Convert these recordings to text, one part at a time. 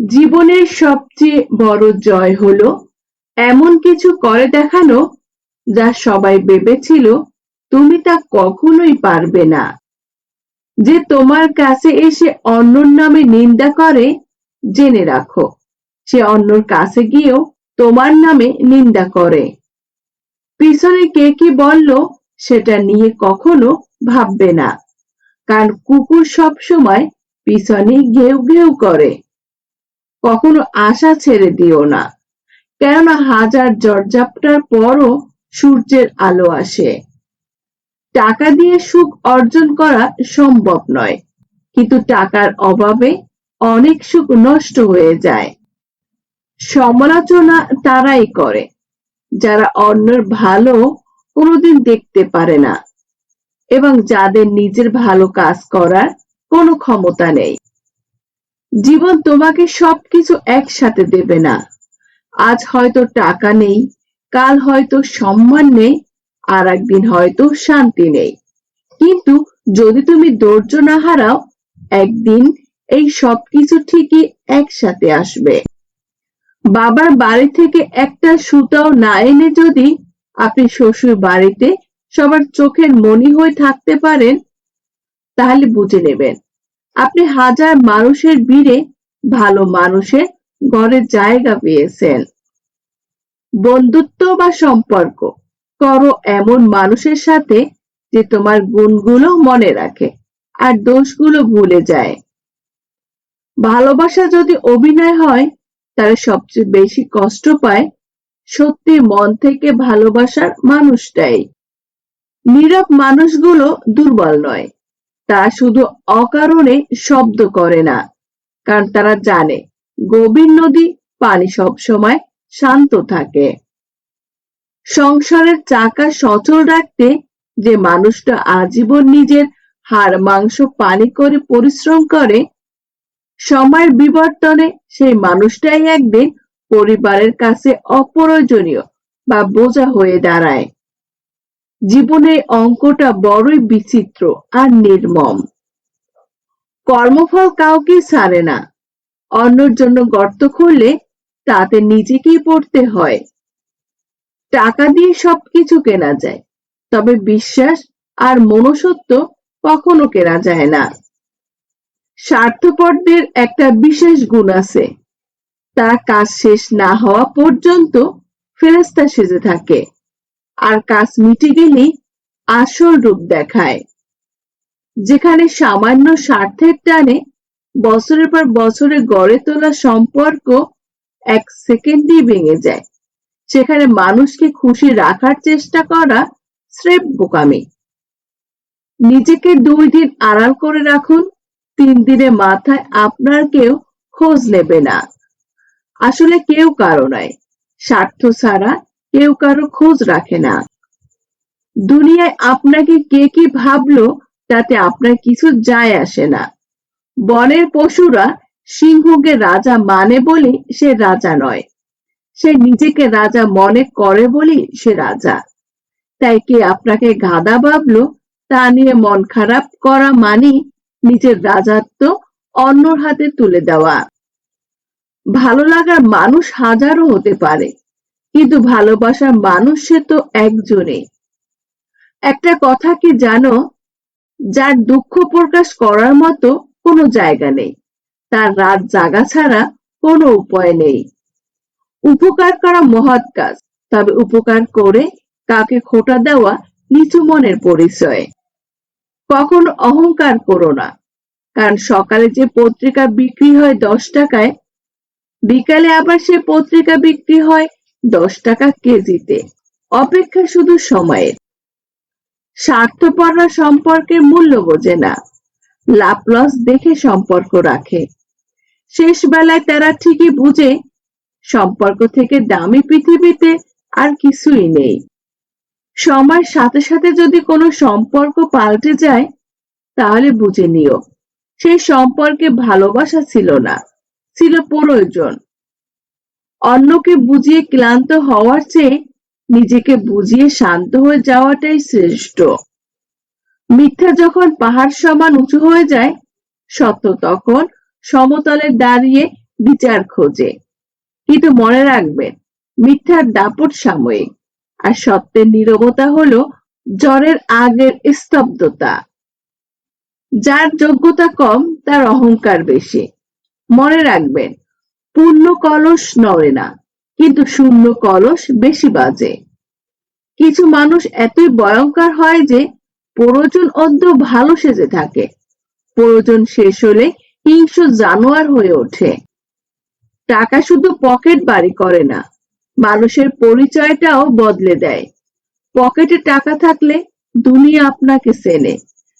জীবনের সবচেয়ে বড় জয় হলো এমন কিছু করে দেখানো যা সবাই ভেবেছিল তুমি তা কখনোই পারবে না। যে তোমার কাছে এসে অন্যর নামে নিন্দা করে, জেনে রাখো সে অন্যর কাছে গিয়েও তোমার নামে নিন্দা করে। পিছনে কে কি বলল সেটা নিয়ে কখনো ভাববে না, কারণ কুকুর সব সময় পিছনে ঘেউ ঘেউ করে। কখনো আশা ছেড়ে দিও না, কেননা হাজার ঝড়ঝাপটার পরও সূর্যের আলো আসে। টাকা দিয়ে সুখ অর্জন করা সম্ভব নয়, কিন্তু টাকার অভাবে অনেক সুখ নষ্ট হয়ে যায়। সমালোচনা তারাই করে যারা অন্যের ভালো কোনোদিন দেখতে পারে না এবং যাদের নিজের ভালো কাজ করার কোনো ক্ষমতা নেই। জীবন তোমাকে সবকিছু একসাথে দেবে না। আজ হয়তো টাকা নেই, কাল হয়তো সম্মান নেই, আর একদিন হয়তো শান্তি নেই। কিন্তু যদি তুমি ধৈর্য না হারাও, একদিন এই সবকিছু ঠিকই একসাথে আসবে। বাবার বাড়ি থেকে একটা সুতাও না এনে যদি আপনি শ্বশুর বাড়িতে সবার চোখের মণি হয়ে থাকতে পারেন, তাহলে বুঝে নেবেন আপনি হাজার মানুষের ভিড়ে ভালো মানুষের ঘরে জায়গা পেয়েছেন। বন্ধুত্ব বা সম্পর্ক করো এমন মানুষের সাথে যে তোমার গুণগুলো মনে রাখে আর দোষগুলো ভুলে যায়। ভালোবাসা যদি অভিনয় হয়, তাহলে সবচেয়ে বেশি কষ্ট পায় সত্যি মন থেকে ভালোবাসার মানুষটাই। নীরব মানুষগুলো দুর্বল নয়, তারা শুধু অকারণে শব্দ করে না, কারণ তারা জানে গভীর নদী পানি সবসময় শান্ত থাকে। সংসারের চাকা সচল রাখতে যে মানুষটা আজীবন নিজের হাড় মাংস পানি করে পরিশ্রম করে, সময়ের বিবর্তনে সেই মানুষটাই একদিন পরিবারের কাছে অপ্রয়োজনীয় বা বোঝা হয়ে দাঁড়ায়। জীবনের অঙ্কটা বড়ই বিচিত্র আর নির্মম। কর্মফল কাউকে ছাড়ে না। অন্যের জন্য গর্ত খুললে তাতে নিজেকেই পড়তে হয়। টাকা দিয়ে সবকিছু কেনা যায়, তবে বিশ্বাস আর মনুষ্যত্ব কখনো কেনা যায় না। স্বার্থপরদের একটা বিশেষ গুণ আছে, তারা কাজ শেষ না হওয়া পর্যন্ত ফেরেশতা সেজে থাকে, আর কাজ মিটে গেলেই আসল রূপ দেখায়। যেখানে সামান্য স্বার্থের টানে বছরের পর বছরে গড়ে তোলা সম্পর্ক এক সেকেন্ডেই ভেঙে যায়, সেখানে মানুষকে খুশি রাখার চেষ্টা করা স্রেফ বোকামি। নিজেকে 2 দিন আড়াল করে রাখুন, 3 দিনের মাথায় আপনার কেউ খোঁজ নেবে না। আসলে কেউ কারো নয়, স্বার্থ ছাড়া কেউ কারো খোঁজ রাখে না। দুনিয়ায় আপনাকে কে কি ভাবলো তাতে আপনার কিছু যায় আসে না। বনের পশুরা সিংহকে রাজা মানে বলে সে রাজা নয়, সে নিজেকে রাজা মনে করে বলে সে রাজা। তাই কে আপনাকে গাধা ভাবলো তা নিয়ে মন খারাপ করা মানে নিজের রাজত্ব অন্যর হাতে তুলে দেওয়া। ভালো লাগার মানুষ হাজারো হতে পারে, কিন্তু ভালোবাসার মানুষ সে তো একজনই। একটা কথা কি জানো, যার দুঃখ প্রকাশ করার মতো কোনো জায়গা নেই, তার রাত জাগা ছাড়া কোনো উপায় নেই। উপকার করা মহৎ কাজ, তবে উপকার করে কাউকে খোঁটা দেওয়া নিচু মনের পরিচয়। কখনো অহংকার করো না, কারণ সকালে যে পত্রিকা বিক্রি হয় 10 টাকায়, বিকালে আবার সে পত্রিকা বিক্রি হয় 10 টাকা কেজিতে। অপেক্ষা শুধু সময়ের। স্বার্থপররা সম্পর্কের মূল্য বোঝে না, লাভ লস দেখে সম্পর্ক রাখে। শেষ বেলায় তারা ঠিকই বুঝে সম্পর্ক থেকে দামি পৃথিবীতে আর কিছুই নেই। সময়ের সাথে সাথে যদি কোনো সম্পর্ক পাল্টে যায়, তাহলে বুঝে নিও সেই সম্পর্কে ভালোবাসা ছিল না, ছিল প্রয়োজন। অন্যকে বুঝিয়ে ক্লান্ত হওয়ার চেয়ে নিজেকে বুঝিয়ে শান্ত হয়ে যাওয়াটাই শ্রেষ্ঠ। মিথ্যা যখন পাহাড় সমান উঁচু হয়ে যায়, সত্য তখন সমতলে দাঁড়িয়ে বিচার খোঁজে। কিন্তু মনে রাখবেন, মিথ্যার দাপট সাময়িক, আর সত্যের নীরবতা হলো জ্বরের আগের স্তব্ধতা। যার যোগ্যতা কম তার অহংকার বেশি। মনে রাখবেন, পূর্ণ কলস নড়ে না, কিন্তু শূন্য কলস বেশি বাজে। কিছু মানুষ এতই ভয়ঙ্কর হয় যে প্রয়োজন অন্তত ভালো সেজে থাকে, প্রয়োজন শেষ হলে হিংস্র জানোয়ার হয়ে ওঠে। টাকা শুধু পকেট বাড়ি করে না, মানুষের পরিচয়টাও বদলে দেয়। পকেটে টাকা থাকলে দুনিয়া আপনাকে চেনে,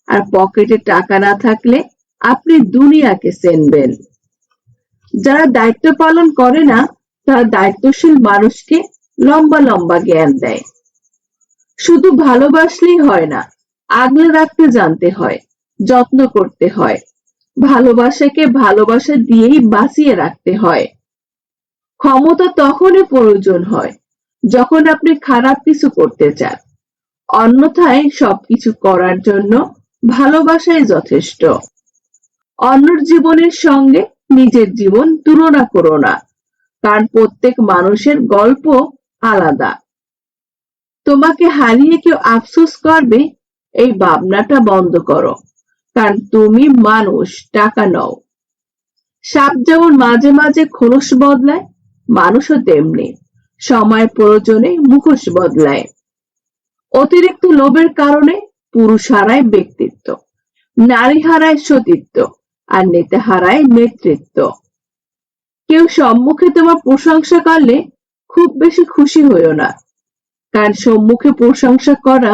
আর পকেটে টাকা না থাকলে আপনি দুনিয়াকে চেনবেন। যারা দায়িত্ব পালন করে না তারা দায়িত্বশীল মানুষকে লম্বা লম্বা জ্ঞান দেয়। শুধু ভালোবাসলেই হয় না, আগলে রাখতে জানতে হয়, যত্ন করতে হয়। ভালোবাসাকে ভালোবাসা দিয়েই বাঁচিয়ে রাখতে হয়। ক্ষমতা তখনই প্রয়োজন হয় যখন আপনি খারাপ কিছু করতে চান, অন্যথায় সবকিছু করার জন্য ভালোবাসাই যথেষ্ট। অন্যের জীবনের সঙ্গে নিজের জীবন তুলনা করো না, কারণ প্রত্যেক মানুষের গল্প আলাদা। তোমাকে হারিয়ে কেউ আফসোস করবে, এই ভাবনাটা বন্ধ করো, কারণ তুমি মানুষ, টাকা নও। সাপ যেমন মাঝে মাঝে খোলস বদলায়, মানুষও তেমনি সময় প্রয়োজনে মুখোশ বদলায়। অতিরিক্ত লোভের কারণে পুরুষ হারায় ব্যক্তিত্ব, নারী হারায় সতীত্ব, আর নেতা হারায় নেতৃত্ব। কেউ সম্মুখে তোমার প্রশংসা করলে খুব বেশি খুশি হইও না, কারণ সম্মুখে প্রশংসা করা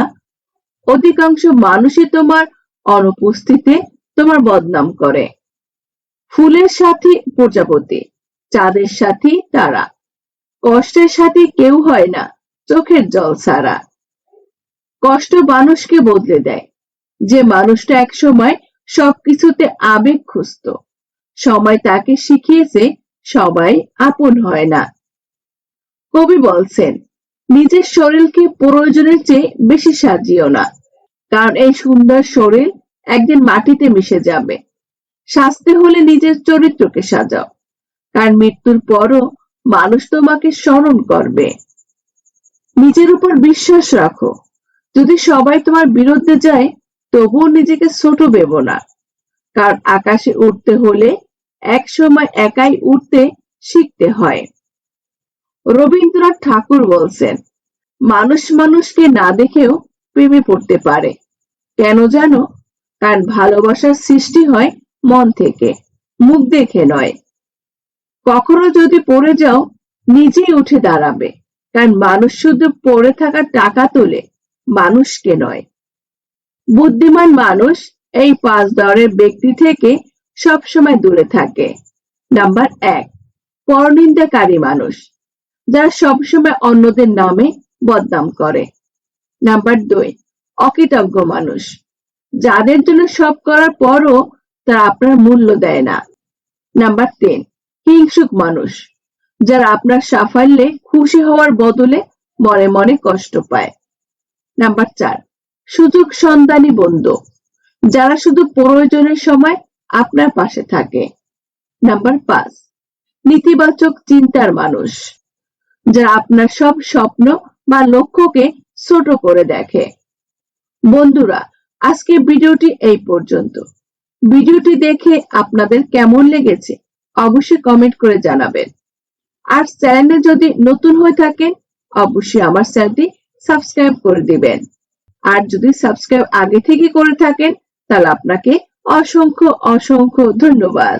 অধিকাংশ মানুষই তোমার অনুপস্থিতিতে তোমার বদনাম করে। ফুলের সাথী প্রজাপতি, চাঁদের সাথী তারা, কষ্টের সাথী কেউ হয় না চোখের জল ছাড়া। কষ্ট মানুষকে বদলে দেয়। যে মানুষটা একসময় সবকিছুতে আবেগ খুঁজত, সময় তাকে শিখিয়েছে সবাই আপন হয় না। কবি বলছেন, নিজের শরীরকে প্রয়োজনের চেয়ে বেশি সাজিও না, কারণ এই সুন্দর শরীর একদিন মাটিতে মিশে যাবে। সাজতে হলে নিজের চরিত্রকে সাজাও, কারণ মৃত্যুর পরও মানুষ তোমাকে স্মরণ করবে। নিজের উপর বিশ্বাস রাখো, যদি সবাই তোমার বিরুদ্ধে যায় তবুও নিজেকে ছোট ভেবো না, কারণ আকাশে উঠতে হলে এক সময় একাই উঠতে শিখতে হয়। রবীন্দ্রনাথ ঠাকুর বলছেন, মানুষ মানুষকে না দেখেও প্রেমে পড়তে পারে। কেন জানো? কারণ ভালোবাসার সৃষ্টি হয় মন থেকে, মুখ দেখে নয়। কখনো যদি পড়ে যাও, নিজেই উঠে দাঁড়াবে, কারণ মানুষ শুধু পড়ে থাকা টাকা তোলে, মানুষকে নয়। বুদ্ধিমান মানুষ এই 5 ধরনের ব্যক্তি থেকে সবসময় দূরে থাকে। নাম্বার 1, পরনিন্দাকারী মানুষ, যারা সবসময় অন্যদের নামে বদনাম করে। নাম্বার 2, অকৃতজ্ঞ মানুষ, যাদের জন্য সব করার পরও তারা আপনার মূল্য দেয় না। নাম্বার 3, হিংসুক মানুষ, যারা আপনার সাফল্যে খুশি হওয়ার বদলে মনে মনে কষ্ট পায়। নাম্বার 4, সুযোগ সন্ধানী বন্ধু, যারা শুধু প্রয়োজনের সময় আপনার পাশে থাকে। নাম্বার 5, নেতিবাচক চিন্তার মানুষ, যারা আপনার সব স্বপ্ন বা লক্ষ্যকে ছোট করে দেখে। বন্ধুরা, আজকে ভিডিওটি এই পর্যন্ত। ভিডিওটি দেখে আপনাদের কেমন লেগেছে অবশ্যই কমেন্ট করে জানাবেন। আর চ্যানেলে যদি নতুন হয়ে থাকেন অবশ্যই আমার চ্যানেলটি সাবস্ক্রাইব করে দিবেন। আর যদি সাবস্ক্রাইব আগে থেকে করে থাকেন তাহলে আপনাকে অসংখ্য অসংখ্য ধন্যবাদ।